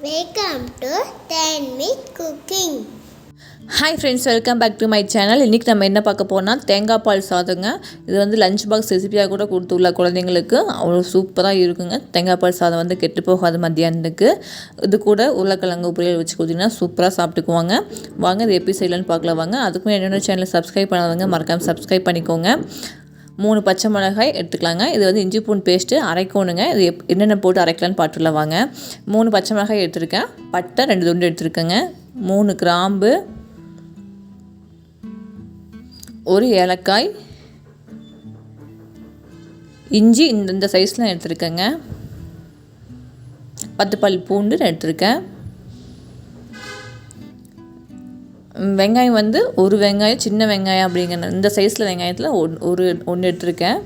Welcome to 10 with cooking. Hi friends, welcome back to my channel. இன்றைக்கி நம்ம என்ன பார்க்க போனால் தேங்காய் பால் சாதங்க. இது வந்து லஞ்ச் பாக்ஸ் ரெசிபியாக கூட கொடுத்துள்ள குழந்தைங்களுக்கு அவ்வளோ சூப்பராக இருக்குங்க. தேங்காய் பால் சாதம் வந்து கெட்டு போகாது மத்தியானத்துக்கு. இது கூட உருளைக்கிழங்கு பொரியல் வச்சு கொடுத்தீங்கன்னா சூப்பராக சாப்பிட்டுக்குவாங்க. வாங்க இது எப்படி செய்யலான்னு பார்க்கலாம் வாங்க. அதுக்கும் என்னோட சேனலை சப்ஸ்கிரைப் பண்ணாதவங்க மறக்காமல் சப்ஸ்கிரைப் பண்ணிக்கோங்க. 3 பச்சை மிளகாய் எடுத்துக்கலாங்க. இது வந்து இஞ்சி பூண்டு பேஸ்ட்டு அரைக்கணுங்க. இது என்னென்ன போட்டு அரைக்கலான்னு பார்த்துலாம் வாங்க. 3 பச்சை மிளகாய் எடுத்துருக்கேன். பட்டை 2 துண்டு எடுத்துருக்கேங்க. 3 கிராம்பு, 1 ஏலக்காய், இஞ்சி இந்த சைஸில் எடுத்துருக்கேங்க. 10 பல் பூண்டு எடுத்துருக்கேன். வெங்காயம் வந்து 1 வெங்காயம், சின்ன வெங்காயம் அப்படிங்கிற இந்த சைஸில் வெங்காயத்தில் ஒன்று எடுத்துருக்கேன்.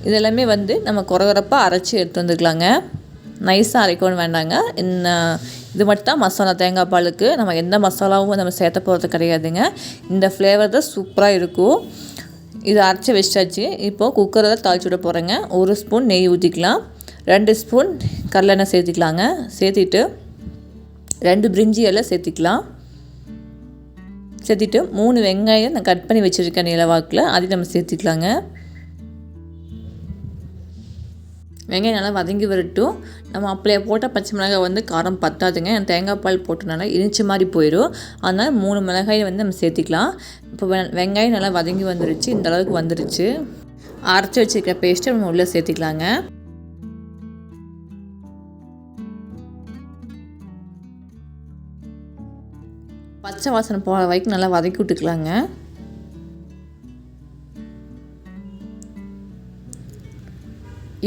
இதெல்லாமே வந்து நம்ம குறகுறப்பாக அரைச்சி எடுத்து வந்துக்கலாங்க. நைஸாக அரைக்கணும் வேண்டாங்க. இது மட்டும் தான் மசாலா. தேங்காய் பாலுக்கு நம்ம எந்த மசாலாவும் நம்ம சேர்த்த போகிறது கிடையாதுங்க. இந்த ஃப்ளேவர் தான் சூப்பராக இருக்கும். இது அரைச்சி வச்சாச்சு. இப்போது குக்கரை தான் தாளிச்சு விட போகிறேங்க. 1 ஸ்பூன் நெய் ஊற்றிக்கலாம். 2 ஸ்பூன் கடலெண்ணெய் சேர்த்திக்கலாங்க. சேர்த்திட்டு 2 பிரிஞ்சி இலை சேர்த்திக்கலாம். சேர்த்திட்டு 3 வெங்காயம் நான் கட் பண்ணி வச்சுருக்கேன் நீளவாக்கில், அதையும் நம்ம சேர்த்திக்கலாங்க. வெங்காயம் நல்லா வதங்கி வரட்டும். நம்ம அப்படியே போட்டால் பச்சை மிளகாய் வந்து காரம் பத்தாதுங்க. தேங்காய் பால் போட்டனால இனிச்ச மாதிரி போயிடும். அதனால் 3 மிளகாயை வந்து நம்ம சேர்த்திக்கலாம். இப்போ வெங்காயம் நல்லா வதங்கி வந்துருச்சு. இந்த அளவுக்கு வந்துருச்சு. அரைச்சி வச்சுருக்க பேஸ்ட்டை நம்ம உள்ளே சேர்த்திக்கலாங்க. பச்சை வாசனை போகிற வரைக்கும் நல்லா வதக்கி விட்டுக்கலாங்க.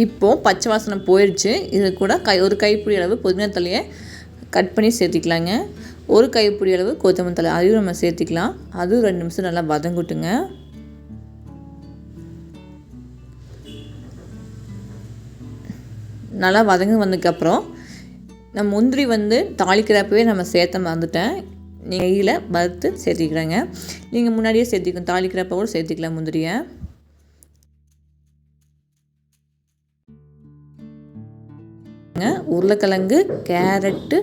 இப்போது பச்சை வாசனை போயிடுச்சு. இது கூட ஒரு கைப்பிடி அளவு புதினா தலையை கட் பண்ணி சேர்த்திக்கலாங்க. 1 கைப்பிடி அளவு கொத்தமல்லி தழை அதையும் நம்ம சேர்த்திக்கலாம். அதுவும் 2 நிமிஷம் நல்லா வதங்கிட்டுங்க. நல்லா வதங்கி வந்ததுக்கப்புறம் நம்ம முந்திரி வந்து தாளிக்கிறப்பவே நம்ம சேர்த்த மறந்துட்டேன். நெய்யில் வறுத்து சேர்த்திக்கிறேங்க. நீங்கள் முன்னாடியே சேர்த்திக்கணும். தாளிக்கிறப்ப கூட சேர்த்திக்கலாம் முந்திரியை. உருளைக்கிழங்கு, கேரட்டு,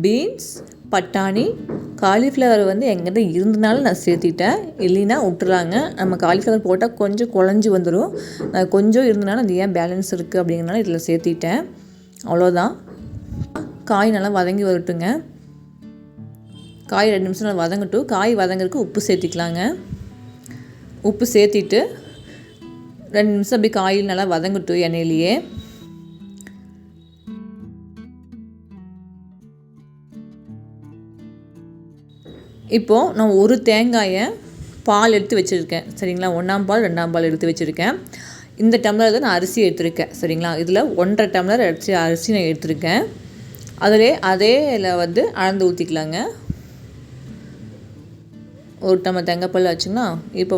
பீன்ஸ், பட்டாணி, காலிஃப்ளவர் வந்து எங்கிட்ட இருந்தனால நான் சேர்த்திட்டேன். இல்லைன்னா விட்டுறாங்க. நம்ம காலிஃப்ளவர் போட்டால் கொஞ்சம் குழஞ்சி வந்துடும். நான் கொஞ்சம் இருந்தனால அது ஏன் பேலன்ஸ் இருக்குது அப்படிங்கிறனால இதில் சேர்த்திட்டேன். அவ்வளோதான். காய் நல்லா வதங்கி வரட்டுங்க. காய் 2 நிமிஷம் நல்லா வதங்கட்டும். காய் வதங்கிறதுக்கு உப்பு சேர்த்திக்கலாங்க. உப்பு சேர்த்திட்டு 2 நிமிஷம் அப்படி காயில் நல்லா வதங்கட்டும் எண்ணெயிலேயே. இப்போது நான் 1 தேங்காயை பால் எடுத்து வச்சுருக்கேன். சரிங்களா, 1ஆம் பால் 2ஆம் பால் எடுத்து வச்சுருக்கேன். இந்த டம்ளர் தான் நான் அரிசி எடுத்துருக்கேன். சரிங்களா, இதில் 1.5 டம்ளர் அரிசி நான் எடுத்துருக்கேன். அதே வந்து அளந்து ஊற்றிக்கலாங்க. 1 டம்ளர் தேங்காய் பால் வச்சுங்களா. இப்போ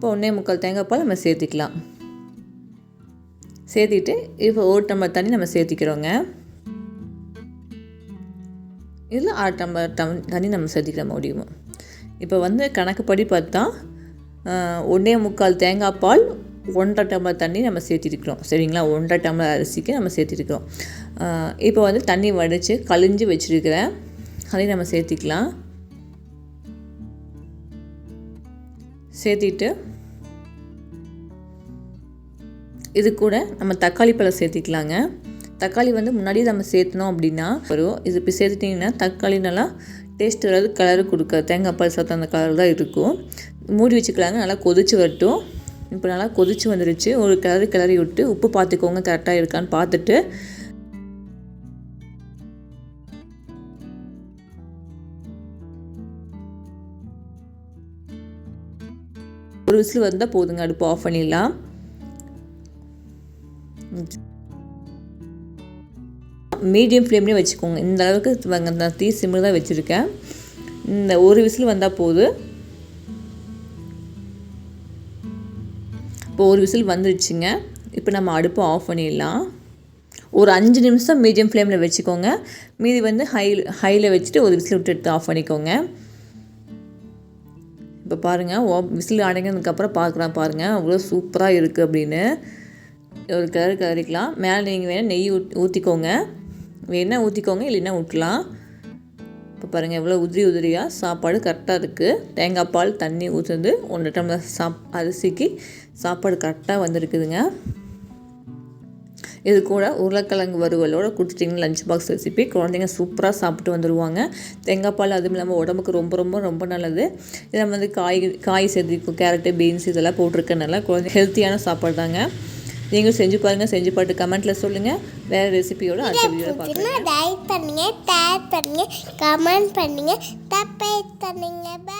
1.25 தேங்காய் பால் நம்ம சேர்த்திக்கலாம். சேர்த்திட்டு இப்போ 1 டம்ளர் தண்ணி நம்ம சேர்த்திக்கிறோங்க. இதில் 1/2 டம்ளர் தண்ணி நம்ம சேர்த்திக்கிற முடியும். இப்போ வந்து கணக்குப்படி பார்த்தா 1.25 தேங்காய் பால் 1.5 டம்ளர் தண்ணி நம்ம சேர்த்திருக்கிறோம். சரிங்களா, 1.5 டம்ளர் அரிசிக்கு நம்ம சேர்த்திருக்கிறோம். இப்போ வந்து தண்ணி வடித்து கழிஞ்சு வச்சுருக்கிறேன். அதையும் நம்ம சேர்த்திக்கலாம். சேர்த்திட்டு இது கூட நம்ம தக்காளி பழம் சேர்த்திக்கலாங்க. தக்காளி வந்து முன்னாடியே நம்ம சேர்த்தனோம் அப்படின்னா வரும். இது இப்போ சேர்த்துட்டிங்கன்னா தக்காளி நல்லா டேஸ்ட் வராது, கலரு கொடுக்காது. தேங்காய் பால் சாத்தம் அந்த கலர் தான் இருக்கும். மூடி வச்சுக்கலாங்க. நல்லா கொதிச்சு வரட்டும். இப்போ நல்லா கொதிச்சு வந்துருச்சு. ஒரு கிளறி விட்டு உப்பு பார்த்துக்கோங்க கரெக்டாக இருக்கான்னு பார்த்துட்டு ஒரு விசில் வந்தால் போதுங்க. அடுப்பு ஆஃப் பண்ணிடலாம். மீடியம் ஃப்ளேம்லேயே வச்சுக்கோங்க. இந்த அளவுக்கு நான் தீ சிம்மில் தான் வச்சுருக்கேன். இந்த ஒரு விசில் வந்தால் போதும். இப்போ ஒரு விசில் வந்துடுச்சுங்க. இப்போ நம்ம அடுப்பை ஆஃப் பண்ணிடலாம். ஒரு 5 நிமிஷம் மீடியம் ஃப்ளேமில் வச்சுக்கோங்க. மீதி வந்து ஹையில் வச்சுட்டு ஒரு விசில் விட்டு எடுத்து ஆஃப் பண்ணிக்கோங்க. இப்போ பாருங்கள், விசில் அடங்கினதுக்கப்புறம் பார்க்குறேன் பாருங்கள், அவ்வளோ சூப்பராக இருக்குது அப்படின்னு. ஒரு கிளறிக்கலாம். மேலே நீங்கள் வேணால் நெய் ஊற்றிக்கோங்க, வேணால் ஊற்றிக்கோங்க, இல்லைன்னா ஊற்றலாம். இப்போ பாருங்கள் எவ்வளோ உதிரியாக சாப்பாடு கரெக்டாக இருக்குது. தேங்காய் பால் தண்ணி ஊற்றுறது 1 டம்ளர் அரிசிக்கு சாப்பாடு கரெக்டாக வந்திருக்குதுங்க. இது கூட உருளைக்கிழங்கு வறுவலோடு கொடுத்துட்டிங்கன்னா லஞ்ச் பாக்ஸ் ரெசிபி குழந்தைங்க சூப்பராக சாப்பிட்டு வந்துடுவாங்க. தேங்காய் பால் அதுவும் இல்லாமல் உடம்புக்கு ரொம்ப நல்லது. இதில் நம்ம வந்து காய் சேர்த்துக்கும், கேரட்டு, பீன்ஸ் இதெல்லாம் போட்டிருக்கனால குழந்தை ஹெல்த்தியான சாப்பாடு தாங்க. நீங்களும் செஞ்சு பாருங்கள். செஞ்சு பார்த்து கமெண்ட்டில் சொல்லுங்கள். வேறு ரெசிபியோட அடுத்த வீடியோவில் பார்க்கலாம். லைக் பண்ணுங்கள், ஷேர் பண்ணுங்கள், கமெண்ட் பண்ணுங்கள், சப்ஸ்கிரைப் பண்ணுங்கள்.